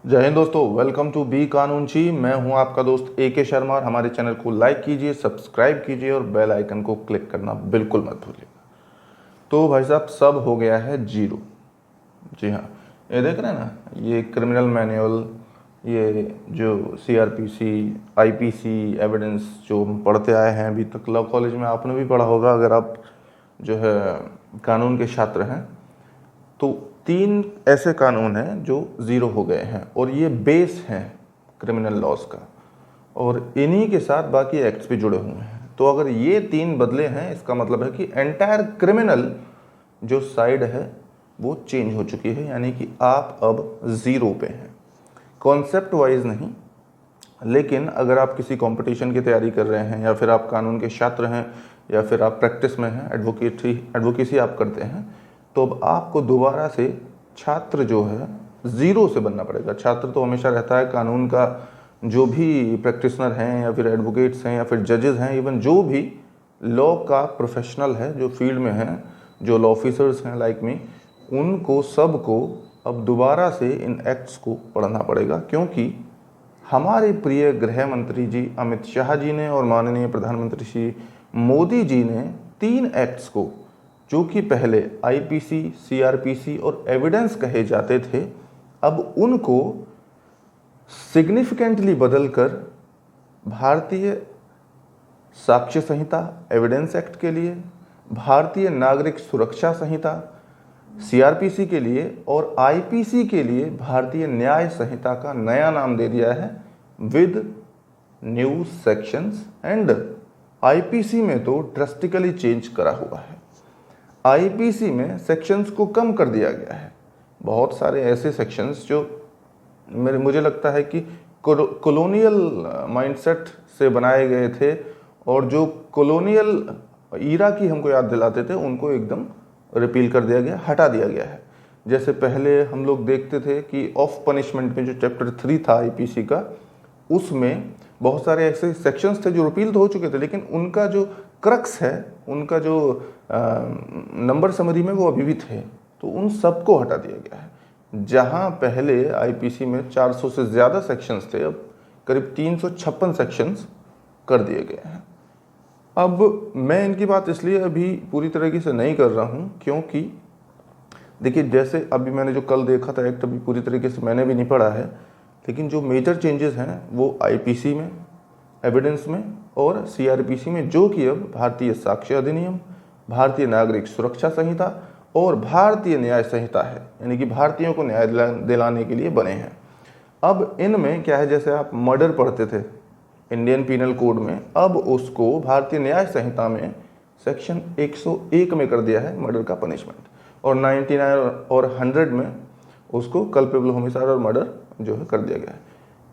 जय हिंद दोस्तों, welcome to be कानून जी। मैं हूं आपका दोस्त AK शर्मा और हमारे चैनल को लाइक कीजिए, सब्सक्राइब कीजिए और बेल आइकन को क्लिक करना बिल्कुल मत भूलिएगा। तो भाई साहब, सब हो गया है जीरो। जी हाँ, ये देख रहे हैं ना, ये क्रिमिनल मैनुअल, ये जो CRPC IPC एविडेंस जो हम पढ़ते आए हैं अभी तक, लॉ कॉलेज में आपने भी पढ़ा होगा अगर आप जो है कानून के छात्र हैं। तो 3 ऐसे कानून हैं जो ज़ीरो हो गए हैं और ये बेस हैं क्रिमिनल लॉज का, और इन्हीं के साथ बाकी एक्ट्स भी जुड़े हुए हैं। तो अगर ये 3 बदले हैं, इसका मतलब है कि एंटायर क्रिमिनल जो साइड है वो चेंज हो चुकी है, यानी कि आप अब ज़ीरो पे हैं। कॉन्सेप्ट वाइज नहीं, लेकिन अगर आप किसी कंपटीशन की तैयारी कर रहे हैं, या फिर आप कानून के छात्र हैं, या फिर आप प्रैक्टिस में हैं, एडवोकेसी आप करते हैं, तो अब आपको दोबारा से छात्र जो है ज़ीरो से बनना पड़ेगा। छात्र तो हमेशा रहता है कानून का, जो भी प्रैक्टिशनर हैं या फिर एडवोकेट्स हैं या फिर जजेस हैं, इवन जो भी लॉ का प्रोफेशनल है, जो फील्ड में हैं, जो लॉ ऑफिसर्स हैं लाइक मी, उनको सबको अब दोबारा से इन एक्ट्स को पढ़ना पड़ेगा, क्योंकि हमारे प्रिय गृह मंत्री जी अमित शाह जी ने और माननीय प्रधानमंत्री श्री मोदी जी ने 3 एक्ट्स को, जो कि पहले IPC, CRPC और एविडेंस कहे जाते थे, अब उनको सिग्निफिकेंटली बदलकर भारतीय साक्ष्य संहिता एविडेंस एक्ट के लिए, भारतीय नागरिक सुरक्षा संहिता CRPC के लिए और IPC के लिए भारतीय न्याय संहिता का नया नाम दे दिया है with new sections. And IPC में तो ड्रास्टिकली चेंज करा हुआ है। IPC में सेक्शंस को कम कर दिया गया है। बहुत सारे ऐसे सेक्शंस जो मुझे लगता है कि कॉलोनियल माइंडसेट से बनाए गए थे और जो कॉलोनियल ईरा की हमको याद दिलाते थे, उनको एकदम रिपील कर दिया गया, हटा दिया गया है। जैसे पहले हम लोग देखते थे कि ऑफ पनिशमेंट में जो चैप्टर 3 था IPC का, उसमें बहुत सारे ऐसे सेक्शंस थे जो रिपील तो हो चुके थे, लेकिन उनका जो क्रक्स है, उनका जो नंबर समरी में वो अभी भी थे, तो उन सबको हटा दिया गया है। जहां पहले IPC में 400 से ज़्यादा सेक्शंस थे, अब करीब 356 सेक्शंस कर दिए गए हैं। अब मैं इनकी बात इसलिए अभी पूरी तरीके से नहीं कर रहा हूं, क्योंकि देखिए, जैसे अभी मैंने जो कल देखा था एक्ट, अभी पूरी तरीके से मैंने भी नहीं पढ़ा है, लेकिन जो मेजर चेंजेस हैं वो IPC में, एविडेंस में और CRPC में, जो कि अब भारतीय साक्ष्य अधिनियम, भारतीय नागरिक सुरक्षा संहिता और भारतीय न्याय संहिता है, यानी कि भारतीयों को न्याय दिलाने के लिए बने हैं। अब इनमें क्या है, जैसे आप मर्डर पढ़ते थे इंडियन पीनल कोड में, अब उसको भारतीय न्याय संहिता में सेक्शन 101 में कर दिया है मर्डर का पनिशमेंट, और 99 और 100 में उसको कल्पेबल होमिसाइड और मर्डर जो है कर दिया गया है।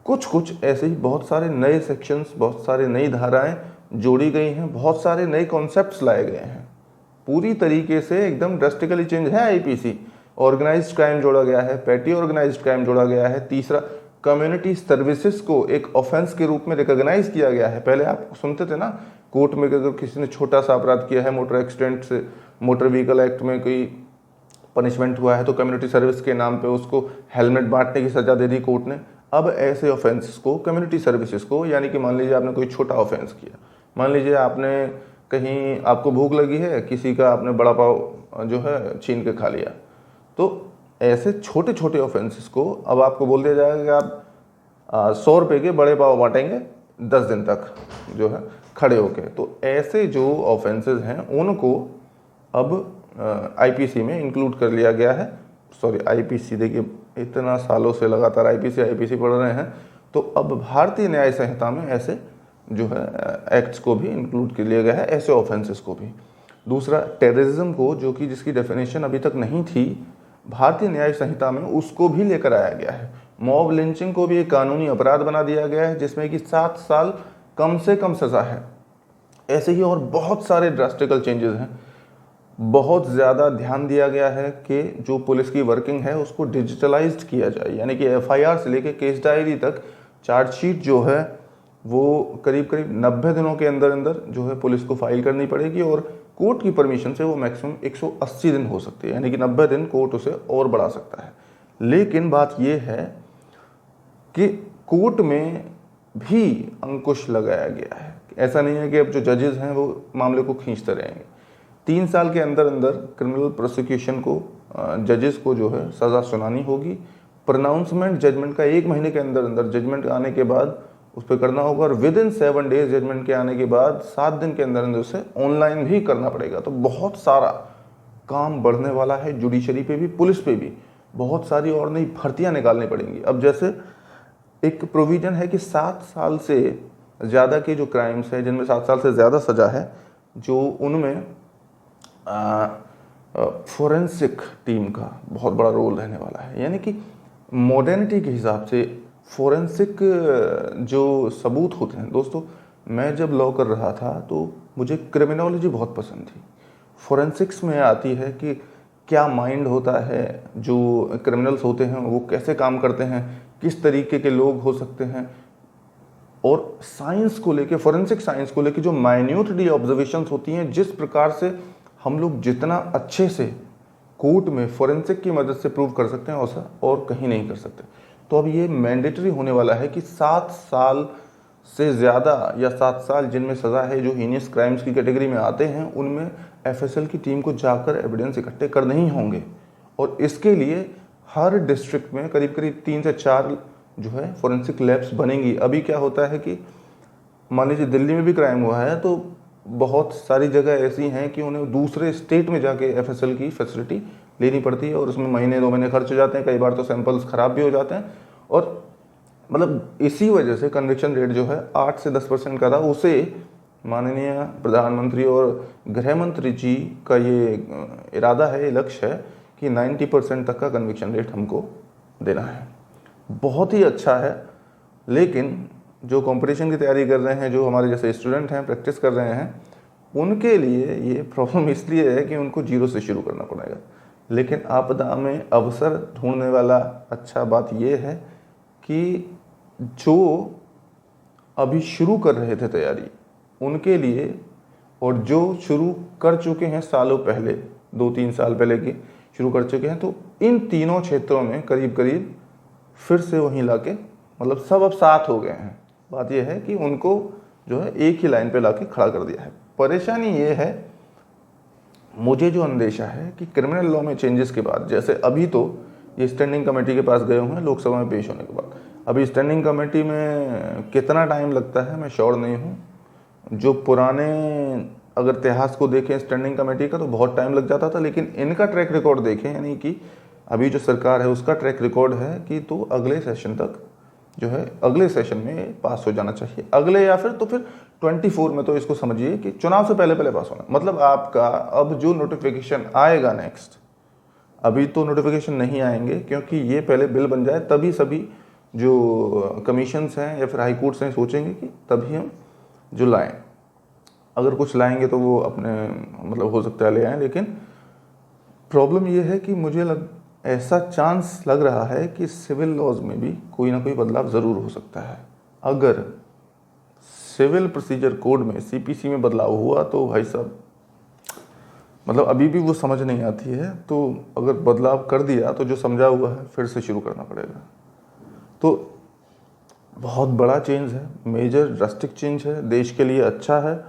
कुछ ऐसे ही बहुत सारे नए सेक्शंस, बहुत सारे नई धाराएं जोड़ी गई हैं, बहुत सारे नए कॉन्सेप्ट्स लाए गए हैं। पूरी तरीके से एकदम ड्रास्टिकली चेंज है IPC। ऑर्गेनाइज्ड क्राइम जोड़ा गया है, पैटी ऑर्गेनाइज्ड क्राइम जोड़ा गया है। तीसरा, कम्युनिटी सर्विसेज को एक ऑफेंस के रूप में रिकॉग्नाइज किया गया है। पहले आप सुनते थे ना, कोर्ट में अगर किसी ने छोटा सा अपराध किया है, मोटर एक्सीडेंट से, मोटर व्हीकल एक्ट में कोई पनिशमेंट हुआ है, तो कम्युनिटी सर्विस के नाम पे उसको हेलमेट बांटने की सजा दे दी कोर्ट ने। अब ऐसे ऑफेंसेस को, कम्युनिटी सर्विसेज को, यानी कि मान लीजिए आपने कोई छोटा ऑफेंस किया, मान लीजिए आपने कहीं, आपको भूख लगी है, किसी का आपने बड़ा पाव जो है छीन के खा लिया, तो ऐसे छोटे छोटे ऑफेंसेस को अब आपको बोल दिया जाएगा कि आप 100 रुपये के बड़े पाव बांटेंगे 10 दिन तक जो है खड़े होके। तो ऐसे जो ऑफेंसेस हैं उनको अब IPC में इंक्लूड कर लिया गया है। सॉरी, IPC, देखिए इतना सालों से लगातार IPC पढ़ रहे हैं, तो अब भारतीय न्याय संहिता में ऐसे जो है एक्ट्स को भी इंक्लूड कर लिया गया है, ऐसे ऑफेंसेस को भी। दूसरा, टेररिज्म को, जो कि जिसकी डेफिनेशन अभी तक नहीं थी भारतीय न्याय संहिता में, उसको भी लेकर आया गया है। मॉब लिंचिंग को भी एक कानूनी अपराध बना दिया गया है, जिसमें कि 7 साल कम से कम सज़ा है। ऐसे ही और बहुत सारे ड्रास्टिकल चेंजेस हैं। बहुत ज़्यादा ध्यान दिया गया है कि जो पुलिस की वर्किंग है उसको डिजिटलाइज्ड किया जाए, यानी कि FIR से लेकर केस डायरी तक चार्जशीट जो है वो करीब 90 दिनों के अंदर अंदर जो है पुलिस को फाइल करनी पड़ेगी, और कोर्ट की परमिशन से वो मैक्सिमम 180 दिन हो सकती है, यानी कि 90 दिन कोर्ट उसे और बढ़ा सकता है। लेकिन बात ये है कि कोर्ट में भी अंकुश लगाया गया है। ऐसा नहीं है कि अब जो जजेस हैं वो मामले को खींचते रहेंगे। 3 साल के अंदर अंदर क्रिमिनल प्रोसिक्यूशन को जजेस को जो है सज़ा सुनानी होगी। प्रोनाउंसमेंट जजमेंट का 1 महीने के अंदर अंदर जजमेंट आने के बाद उस पर करना होगा, और विद इन 7 डेज जजमेंट के आने के बाद 7 दिन के अंदर अंदर उसे ऑनलाइन भी करना पड़ेगा। तो बहुत सारा काम बढ़ने वाला है, जुडिशरी पे भी, पुलिस पे भी बहुत सारी और नई भर्तियां निकालनी पड़ेंगी। अब जैसे एक प्रोविजन है कि 7 साल से ज़्यादा के जो क्राइम्स हैं, जिनमें 7 साल से ज़्यादा सज़ा है, जो उनमें फोरेंसिक टीम का बहुत बड़ा रोल रहने वाला है। यानी कि मॉडर्निटी के हिसाब से फोरेंसिक जो सबूत होते हैं, दोस्तों मैं जब लॉ कर रहा था तो मुझे क्रिमिनोलॉजी बहुत पसंद थी। फोरेंसिक्स में आती है कि क्या माइंड होता है, जो क्रिमिनल्स होते हैं वो कैसे काम करते हैं, किस तरीके के लोग हो सकते हैं, और साइंस को लेके, फोरेंसिक साइंस को लेके जो माइन्यूटली ऑब्जर्वेशंस होती हैं, जिस प्रकार से हम लोग जितना अच्छे से कोर्ट में फोरेंसिक की मदद से प्रूव कर सकते हैं वैसा और कहीं नहीं कर सकते। तो अब ये मैंडेटरी होने वाला है कि 7 साल से ज़्यादा या 7 साल जिनमें सज़ा है, जो हीनियस क्राइम्स की कैटेगरी में आते हैं, उनमें एफएसएल की टीम को जाकर एविडेंस इकट्ठे करने ही होंगे। और इसके लिए हर डिस्ट्रिक्ट में करीब करीब 3 से 4 जो है फोरेंसिक लैब्स बनेंगी। अभी क्या होता है कि मान लीजिए दिल्ली में भी क्राइम हुआ है तो बहुत सारी जगह ऐसी हैं कि उन्हें दूसरे स्टेट में जाके एफएसएल की फैसिलिटी लेनी पड़ती है, और उसमें महीने 2 महीने खर्च हो जाते हैं, कई बार तो सैंपल्स ख़राब भी हो जाते हैं। और मतलब इसी वजह से कन्विक्शन रेट जो है 8 से 10% का था। उसे माननीय प्रधानमंत्री और गृह मंत्री जी का ये इरादा है, ये लक्ष्य है कि 90% तक का कन्विक्शन रेट हमको देना है। बहुत ही अच्छा है। लेकिन जो कंपटीशन की तैयारी कर रहे हैं, जो हमारे जैसे स्टूडेंट हैं, प्रैक्टिस कर रहे हैं, उनके लिए ये प्रॉब्लम इसलिए है कि उनको 0 से शुरू करना पड़ेगा। लेकिन आपदा में अवसर ढूंढने वाला अच्छा बात ये है कि जो अभी शुरू कर रहे थे तैयारी, उनके लिए, और जो शुरू कर चुके हैं सालों पहले, 2-3 साल पहले की शुरू कर चुके हैं, तो इन तीनों क्षेत्रों में करीब करीब फिर से वहीं लाके, मतलब सब अब साथ हो गए हैं। बात यह है कि उनको जो है एक ही लाइन पे लाके खड़ा कर दिया है। परेशानी ये है, मुझे जो अंदेशा है कि क्रिमिनल लॉ में चेंजेस के बाद, जैसे अभी तो ये स्टैंडिंग कमेटी के पास गए हुए हैं लोकसभा में पेश होने के बाद, अभी स्टैंडिंग कमेटी में कितना टाइम लगता है मैं श्योर नहीं हूँ। जो पुराने अगर इतिहास को देखें स्टैंडिंग कमेटी का तो बहुत टाइम लग जाता था, लेकिन इनका ट्रैक रिकॉर्ड देखें, यानी कि अभी जो सरकार है उसका ट्रैक रिकॉर्ड है कि तो अगले सेशन तक जो है, अगले सेशन में पास हो जाना चाहिए, अगले या फिर 24 में, तो इसको समझिए कि चुनाव से पहले पहले पास होना। मतलब आपका अब जो नोटिफिकेशन आएगा नेक्स्ट, अभी तो नोटिफिकेशन नहीं आएंगे क्योंकि ये पहले बिल बन जाए, तभी सभी जो कमीशंस हैं या फिर हाई कोर्ट्स हैं सोचेंगे कि तभी हम जो लाएं। अगर कुछ लाएंगे तो वो अपने मतलब हो सकता है ले आएँ, लेकिन प्रॉब्लम ये है कि मुझे ऐसा चांस लग रहा है कि सिविल लॉज में भी कोई ना कोई बदलाव ज़रूर हो सकता है। अगर सिविल प्रोसीजर कोड में सीपीसी में बदलाव हुआ तो भाई साहब, मतलब अभी भी वो समझ नहीं आती है, तो अगर बदलाव कर दिया तो जो समझा हुआ है फिर से शुरू करना पड़ेगा। तो बहुत बड़ा चेंज है, मेजर ड्रास्टिक चेंज है, देश के लिए अच्छा है,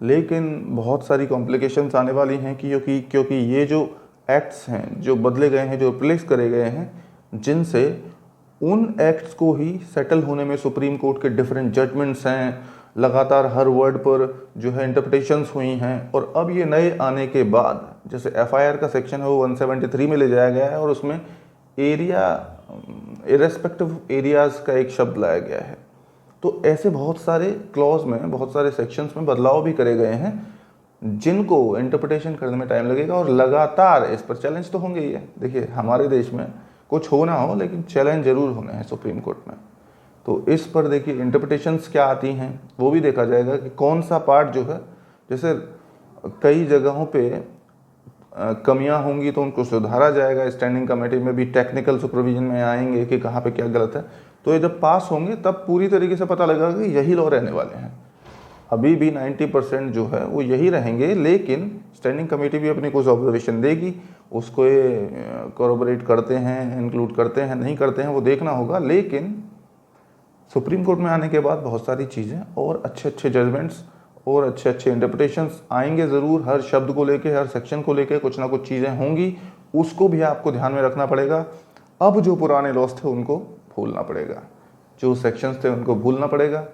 लेकिन बहुत सारी कॉम्प्लिकेशंस आने वाली हैं क्योंकि ये जो एक्ट्स हैं जो बदले गए हैं, जो रिप्लेस करे गए हैं, जिनसे उन एक्ट्स को ही सेटल होने में सुप्रीम कोर्ट के डिफरेंट जजमेंट्स हैं, लगातार हर वर्ड पर जो है इंटरप्रिटेशंस हुई हैं, और अब ये नए आने के बाद जैसे एफआईआर का सेक्शन है वो 173 में ले जाया गया है और उसमें एरिया, इरेस्पेक्टिव एरियाज़ का एक शब्द लाया गया है। तो ऐसे बहुत सारे क्लॉज में, बहुत सारे सेक्शंस में बदलाव भी करे गए हैं जिनको इंटरप्रिटेशन करने में टाइम लगेगा, और लगातार इस पर चैलेंज तो होंगे ही है। देखिए हमारे देश में कुछ हो ना हो लेकिन चैलेंज जरूर होने हैं सुप्रीम कोर्ट में। तो इस पर देखिए इंटरप्रिटेशंस क्या आती हैं वो भी देखा जाएगा कि कौन सा पार्ट जो है, जैसे कई जगहों पे कमियां होंगी तो उनको सुधारा जाएगा। स्टैंडिंग कमेटी में भी टेक्निकल सुपरविजन में आएंगे कि कहाँ पे क्या गलत है, तो ये जब पास होंगे तब पूरी तरीके से पता लगेगा कि यही लॉ रहने वाले हैं। अभी भी 90% जो है वो यही रहेंगे, लेकिन स्टैंडिंग कमेटी भी अपनी कुछ ऑब्जर्वेशन देगी, उसको ये कोऑपरेट करते हैं, इंक्लूड करते हैं, नहीं करते हैं, वो देखना होगा। लेकिन सुप्रीम कोर्ट में आने के बाद बहुत सारी चीज़ें और अच्छे अच्छे जजमेंट्स और अच्छे अच्छे इंटरप्रिटेशंस आएंगे ज़रूर। हर शब्द को लेके, हर सेक्शन को लेके कुछ ना कुछ चीज़ें होंगी, उसको भी आपको ध्यान में रखना पड़ेगा। अब जो पुराने लॉस थे उनको भूलना पड़ेगा, जो सेक्शंस थे उनको भूलना पड़ेगा।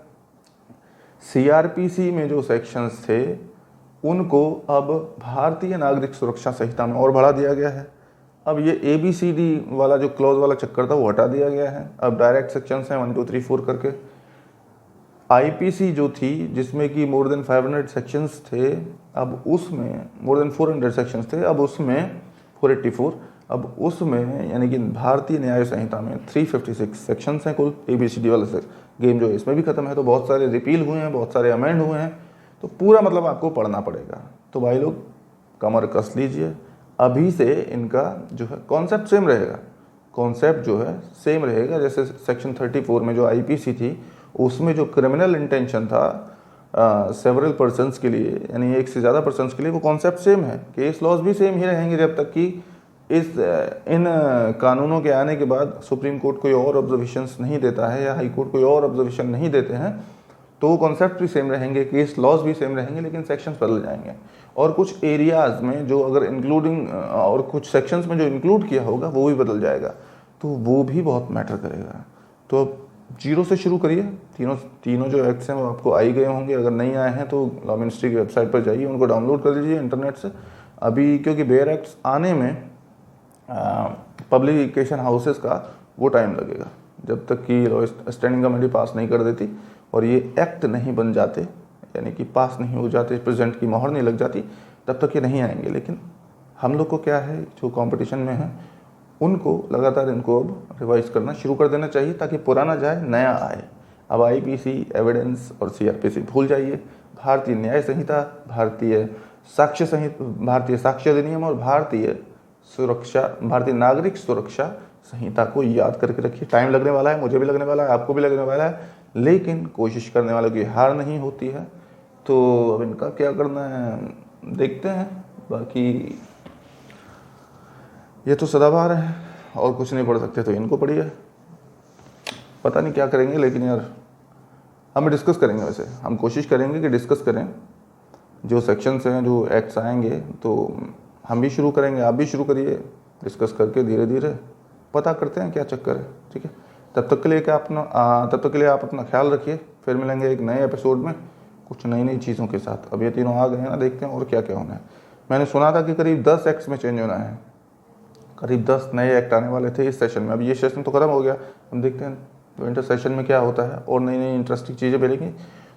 सीआरपीसी में जो सेक्शंस थे उनको अब भारतीय नागरिक सुरक्षा संहिता में और बढ़ा दिया गया है। अब ये ABCD वाला जो क्लॉज वाला चक्कर था वो हटा दिया गया है। अब डायरेक्ट सेक्शंस हैं 1 2 3 4 करके। IPC जो थी जिसमें कि मोर देन 500 सेक्शंस थे, अब उसमें मोर देन 400 सेक्शंस थे, अब उसमें 484, अब उसमें यानी कि भारतीय न्याय संहिता में 356 सेक्शंस हैं कुल। ABCD वाला से गेम जो है इसमें भी खत्म है। तो बहुत सारे रिपील हुए हैं, बहुत सारे अमेंड हुए हैं, तो पूरा मतलब आपको पढ़ना पड़ेगा। तो भाई लोग कमर कस लीजिए, अभी से इनका जो है कॉन्सेप्ट सेम रहेगा, कॉन्सेप्ट जो है सेम रहेगा। जैसे सेक्शन 34 में जो IPC थी उसमें जो क्रिमिनल इंटेंशन था सेवरल पर्सन्स के लिए, यानी एक से ज़्यादा पर्सन्स के लिए, वो कॉन्सेप्ट सेम है। केस लॉज भी सेम ही रहेंगे जब तक कि इन कानूनों के आने के बाद सुप्रीम कोर्ट कोई और ऑब्जर्वेशंस नहीं देता है या हाई कोर्ट कोई और ऑब्जर्वेशन नहीं देते हैं, तो वो कॉन्सेप्ट भी सेम रहेंगे, केस लॉज भी सेम रहेंगे, लेकिन सेक्शंस बदल जाएंगे। और कुछ एरियाज़ में जो अगर इंक्लूडिंग और कुछ सेक्शंस में जो इंक्लूड किया होगा वो भी बदल जाएगा, तो वो भी बहुत मैटर करेगा। तो जीरो से शुरू करिए। तीनों जो एक्ट्स हैं वो आपको आई गए होंगे, अगर नहीं आए हैं तो लॉ मिनिस्ट्री की वेबसाइट पर जाइए, उनको डाउनलोड कर लीजिए इंटरनेट से। अभी क्योंकि बेयर एक्ट्स आने में पब्लिकेशन हाउसेस का वो टाइम लगेगा, जब तक कि लॉ स्टैंडिंग कमेटी पास नहीं कर देती और ये एक्ट नहीं बन जाते, यानी कि पास नहीं हो जाते, प्रेजेंट की मोहर नहीं लग जाती, तब तक ये नहीं आएंगे। लेकिन हम लोग को क्या है, जो कंपटीशन में है उनको लगातार इनको अब रिवाइज करना शुरू कर देना चाहिए, ताकि पुराना जाए नया आए। अब IPC, एविडेंस और CRPC भूल जाइए। भारतीय न्याय संहिता, भारतीय साक्ष्य अधिनियम और भारतीय नागरिक सुरक्षा संहिता को याद करके रखिए। टाइम लगने वाला है, मुझे भी लगने वाला है, आपको भी लगने वाला है, लेकिन कोशिश करने वालों की हार नहीं होती है। तो अब इनका क्या करना है देखते हैं। बाकी ये तो सदाबहार है और कुछ नहीं पढ़ सकते, तो इनको पढ़िए। पता नहीं क्या करेंगे, लेकिन यार हम डिस्कस करेंगे। वैसे हम कोशिश करेंगे कि डिस्कस करें, जो सेक्शंस हैं, जो एक्ट्स आएंगे, तो हम भी शुरू करेंगे, आप भी शुरू करिए, डिस्कस करके धीरे धीरे पता करते हैं क्या चक्कर है। ठीक है, तब तक के लिए आप अपना ख्याल रखिए। फिर मिलेंगे एक नए एपिसोड में कुछ नई नई चीज़ों के साथ। अब ये तीनों आ गए हैं ना, देखते हैं और क्या क्या होना है। मैंने सुना था कि करीब 10 एक्ट्स में चेंज होना है, करीब 10 नए एक्ट आने वाले थे इस सेशन में। अब ये सेशन तो खत्म हो गया, हम देखते हैं विंटर सेशन में क्या होता है और नई नई इंटरेस्टिंग चीज़ें मिलेंगी।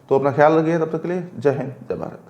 तो अपना ख्याल रखिए, तब तक के लिए जय हिंद, जय भारत।